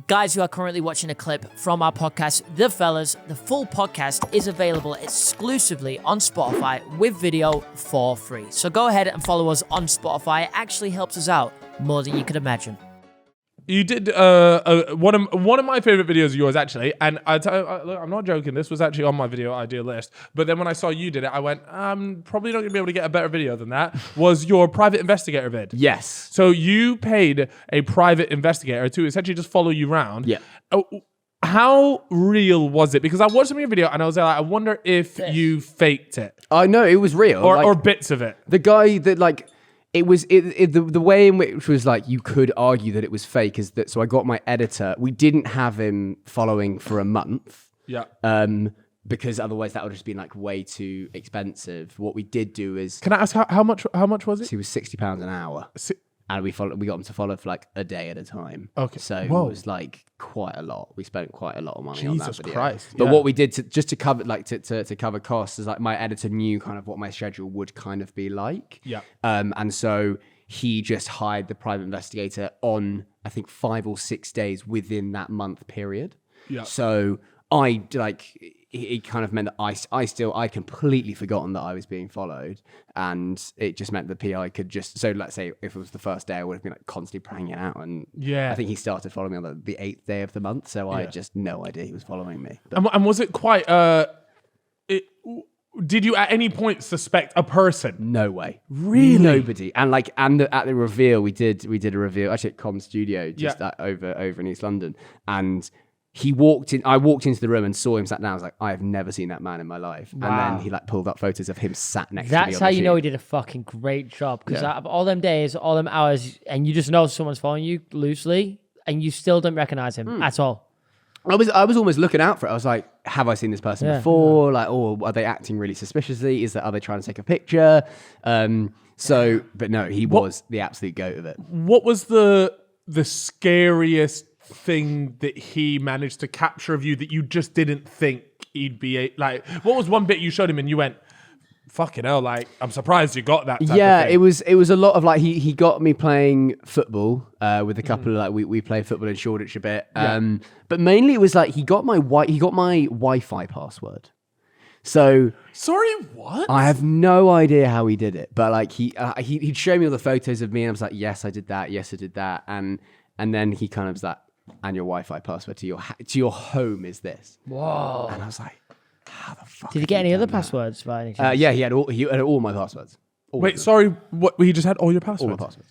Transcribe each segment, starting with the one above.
Guys, you are currently watching a clip from our podcast, The Fellas. The full podcast is available exclusively on Spotify with video for free. So go ahead and follow us on Spotify. It actually helps us out more than you could imagine. You did one of my favorite videos of yours, actually, and look, I'm not joking. This was actually on my video idea list. But then when I saw you did it, I went, I'm probably not going to be able to get a better video than that. Was your private investigator vid? Yes. So you paid a private investigator to essentially just follow you around. Yeah. How real was it? Because I watched some of your video and I was like, I wonder if you faked it. I know it was real, or bits of it. The guy that it was the way in which was like you could argue that it was fake is that so I got my editor. We didn't have him following for a month. Yeah. Because otherwise that would just been like way too expensive. What we did do is Can I ask how much was it? he was £60 an hour. And we got him to follow for like a day at a time. Okay. So Whoa. it was like quite a lot. We spent quite a lot of money on that Jesus video. Christ. But Yeah. what we did to cover to cover costs is like my editor knew kind of what my schedule would kind of be like. Yeah. And so he just hired the private investigator on I think 5 or 6 days within that month period. Yeah. So it kind of meant that I completely forgotten that I was being followed, and it just meant the PI could just, so let's say if it was the first day, I would have been like constantly pranging out, and I think he started following me on the 8th day of the month, so I had just no idea he was following me. And was it quite, did you at any point suspect a person? No way. Really? Nobody. And at the reveal, we did a reveal actually at Com Studio, just over in East London, and I walked into the room and saw him sat down. I was like, I have never seen that man in my life. Wow. And then he pulled up photos of him sat next to me. That's how you know he did a fucking great job. Because out of all them days, all them hours, and you just know someone's following you loosely, and you still don't recognize him at all. I was almost looking out for it. I was like, have I seen this person before? Like, or are they acting really suspiciously? Are they trying to take a picture? But no, he was the absolute goat of it. What was the scariest thing that he managed to capture of you that you just didn't think he'd be like? What was one bit you showed him and you went, fucking hell, like, I'm surprised you got that type of thing. it was a lot of like he got me playing football with a couple of like we played football in Shoreditch a bit. But mainly it was like he got my Wi-Fi password. So Sorry, what? I have no idea how he did it, but like he'd show me all the photos of me and I was like, yes, I did that, and then he kind of was like, and your Wi-Fi password to your home is this. Whoa. And I was like, how the fuck? Did he get any other passwords by any chance? Yeah, he had all my passwords. Wait, sorry, what? He just had all your passwords? All my passwords.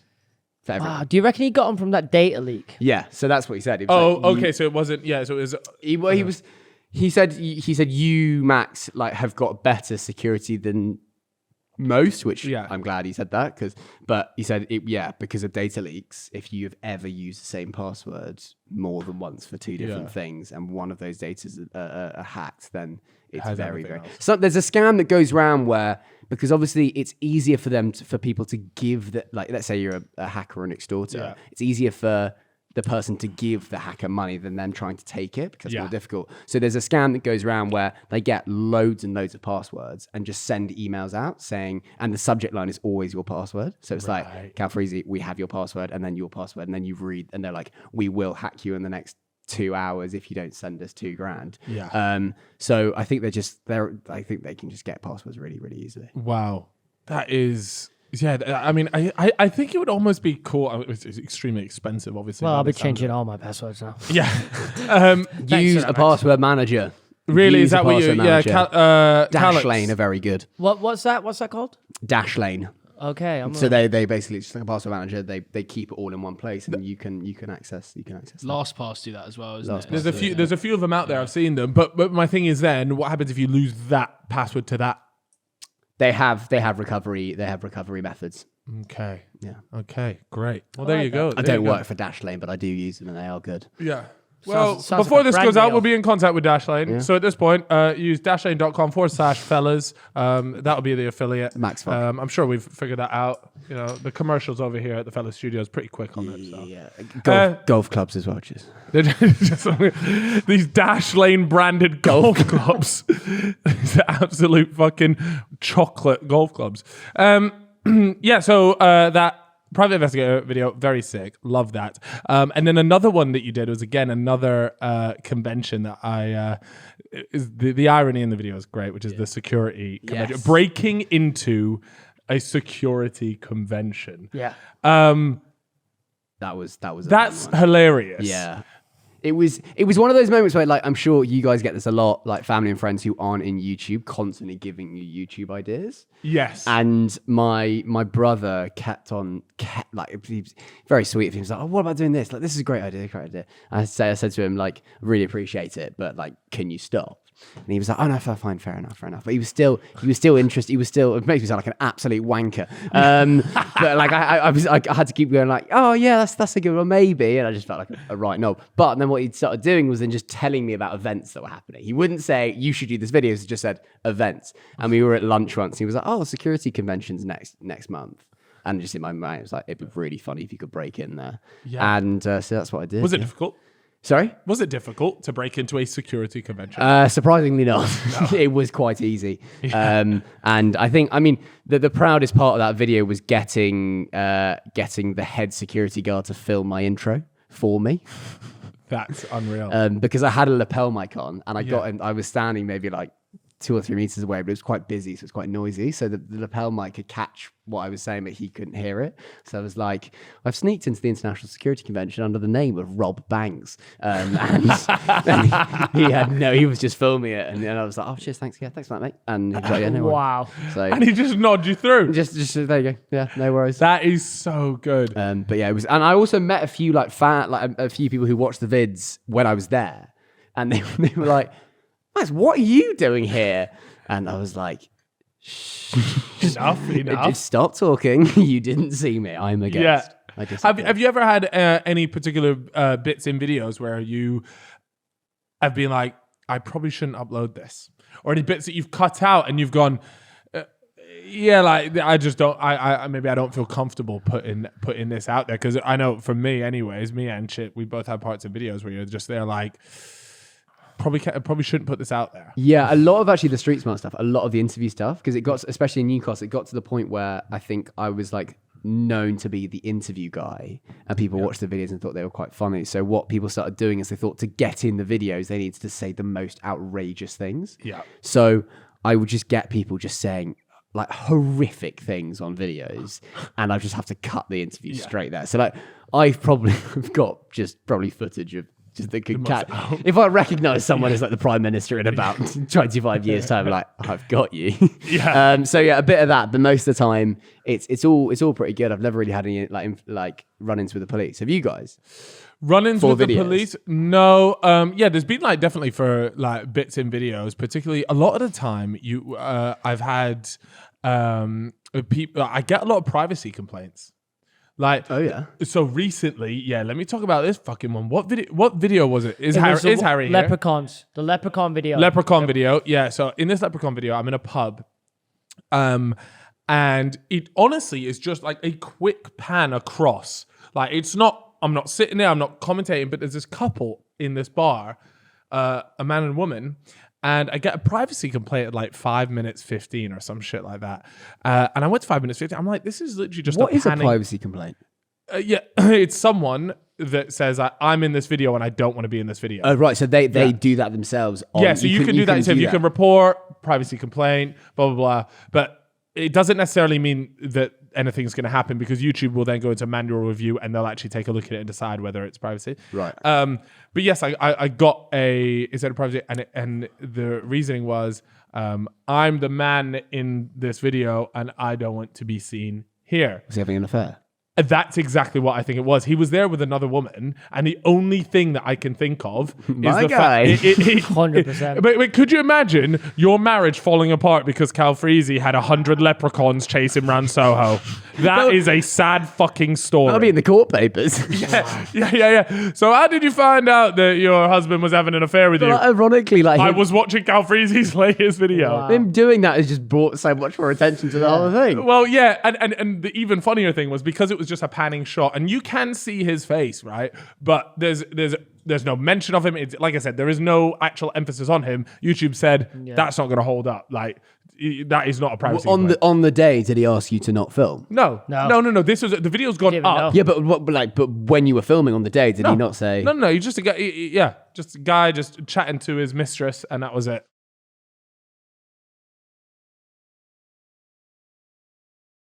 For everything. Wow. Do you reckon he got them from that data leak? Yeah, so that's what he said. He was Okay, so it wasn't, so it was... He said you, Max, like have got better security than most, which I'm glad he said that but he said because of data leaks, if you have ever used the same password more than once for two different things and one of those data is hacked, then it's very so there's a scam that goes around where, because obviously it's easier for people to give that, like let's say you're a hacker or an extorter, it's easier for the person to give the hacker money than them trying to take it, because it's more difficult. So there's a scam that goes around where they get loads and loads of passwords and just send emails out saying, and the subject line is always your password. So it's like, Calfreezy, we have your password, and then your password, and then you read, and they're like, we will hack you in the next 2 hours if you don't send us $2,000. So I think I think they can just get passwords really, really easily. Wow. That is... Yeah, I mean, I think it would almost be cool. It's extremely expensive, obviously. Well, I'll be changing all my passwords now. Yeah. Use a password manager. Really? Is that what you... Yeah, Dashlane are very good. What's that? What's that called? Dashlane. Okay. So they basically, just like a password manager, they keep it all in one place, and you can access. LastPass do that as well, isn't it? There's a few of them out there. I've seen them, but my thing is, then what happens if you lose that password to that? They have recovery methods. Okay. Yeah. Okay. Great. Well, there you go. I don't work for Dashlane, but I do use them, and they are good. Yeah. Well, sounds before like a this brand goes out, deal. we'll be in contact with Dashlane. Yeah. So at this point, use dashlane.com/fellas. That'll be the affiliate. Max I'm sure we've figured that out. You know, the commercials over here at the Fellas Studio is pretty quick on it. So. Yeah. Golf clubs as well, just these Dashlane branded golf clubs. These absolute fucking chocolate golf clubs. So that Private Investigator video, very sick. Love that. And then another one that you did was, again, another convention that is the irony in the video is great, which is the security convention. Yes. Breaking into a security convention. Yeah. That's hilarious. Yeah. It was one of those moments where, like, I'm sure you guys get this a lot, like family and friends who aren't in YouTube constantly giving you YouTube ideas. Yes. And my brother kept like, he was very sweet of him. He was like, oh, what about doing this? Like, this is a great idea, I said to him, like, I really appreciate it, but like, can you stop? And he was like, oh no, fine, fair enough. But he was still interested. It makes me sound like an absolute wanker. But like, I had to keep going like, oh yeah, that's a good one, maybe. And I just felt like a right knob. But then what he started doing was then just telling me about events that were happening. He wouldn't say, you should do this video. He just said events. And we were at lunch once. And he was like, oh, security conventions next month. And just in my mind, it was like, it'd be really funny if you could break in there. Yeah. And so that's what I did. Was it difficult? Sorry? Was it difficult to break into a security convention? Surprisingly not. No. It was quite easy. Yeah. And I think, the proudest part of that video was getting the head security guard to film my intro for me. That's unreal. Because I had a lapel mic on, and I was standing maybe like 2 or 3 meters away, but it was quite busy, so it's quite noisy. So the lapel mic could catch what I was saying, but he couldn't hear it. So I was like, I've sneaked into the International Security Convention under the name of Rob Banks. And he was just filming it. And then I was like, oh, cheers, thanks. Yeah, thanks for that, mate. And he was like, yeah, no worries. Wow. So, and he just nodded you through. Just there you go. Yeah, no worries. That is so good. But yeah, it was, and I also met a few a few people who watched the vids when I was there. And they were like, Max, what are you doing here? And I was like, shh. Enough. Just stop talking. You didn't see me. I'm a guest. Yeah. Have you ever had any particular bits in videos where you have been like, I probably shouldn't upload this? Or any bits that you've cut out and you've gone, like, I just don't, maybe I don't feel comfortable putting this out there. Because I know for me anyways, me and Chip, we both have parts of videos where you're just there like, probably shouldn't put this out there. Yeah, a lot of actually the street smart stuff, a lot of the interview stuff, because it got, especially in Newcastle, it got to the point where I think I was like known to be the interview guy, and people watched the videos and thought they were quite funny. So what people started doing is they thought to get in the videos, they needed to say the most outrageous things. Yeah. So I would just get people just saying like horrific things on videos, and I just have to cut the interview straight there. So like I've probably got probably footage of just the cat. If I recognize someone as like the prime minister in about 25 years time, like I've got you. Yeah. So yeah, a bit of that, but most of the time it's all pretty good. I've never really had any like run-ins with the police. Have you guys? Run-ins with the police? No. Yeah, there's been like definitely for like bits in videos, particularly a lot of the time I've had people. I get a lot of privacy complaints. Like, oh yeah. So recently, let me talk about this fucking one. What video was it? Is Harry here? Leprechauns. The Leprechaun video. Video. Yeah. So in this Leprechaun video, I'm in a pub. And it honestly is just like a quick pan across. Like I'm not sitting there, I'm not commentating, but there's this couple in this bar, a man and woman. And I get a privacy complaint at like 5 minutes 15 or some shit like that. And I went to 5 minutes 15. I'm like, this is literally just What is a privacy complaint? It's someone that says I'm in this video and I don't want to be in this video. Oh, right. So they do that themselves. So you can do that. You can report privacy complaint, blah, blah, blah. But it doesn't necessarily mean that anything's going to happen, because YouTube will then go into manual review and they'll actually take a look at it and decide whether it's privacy. Right. But yes, I got instead of privacy, and the reasoning was I'm the man in this video and I don't want to be seen here. Was he having an affair? That's exactly what I think it was. He was there with another woman, and the only thing that I can think of is the guy. 100%. But could you imagine your marriage falling apart because Calfreezy had 100 leprechauns chase him around Soho? That is a sad fucking story. That'll be in the court papers. Yeah. So how did you find out that your husband was having an affair with you? Like, ironically, like I was watching Calfreezy's latest video. Wow. Him doing that has just brought so much more attention to the whole thing. Well, yeah, and the even funnier thing was because it was just a panning shot, and you can see his face, right? But there's no mention of him. It's, like I said, there is no actual emphasis on him. YouTube said that's not going to hold up. Like, that is not a privacy on complaint. on the day, did he ask you to not film? No. This was the video's gone Didn't up. know. Yeah, but when you were filming on the day, did he not say? No. He's just a guy. Just a guy just chatting to his mistress, and that was it.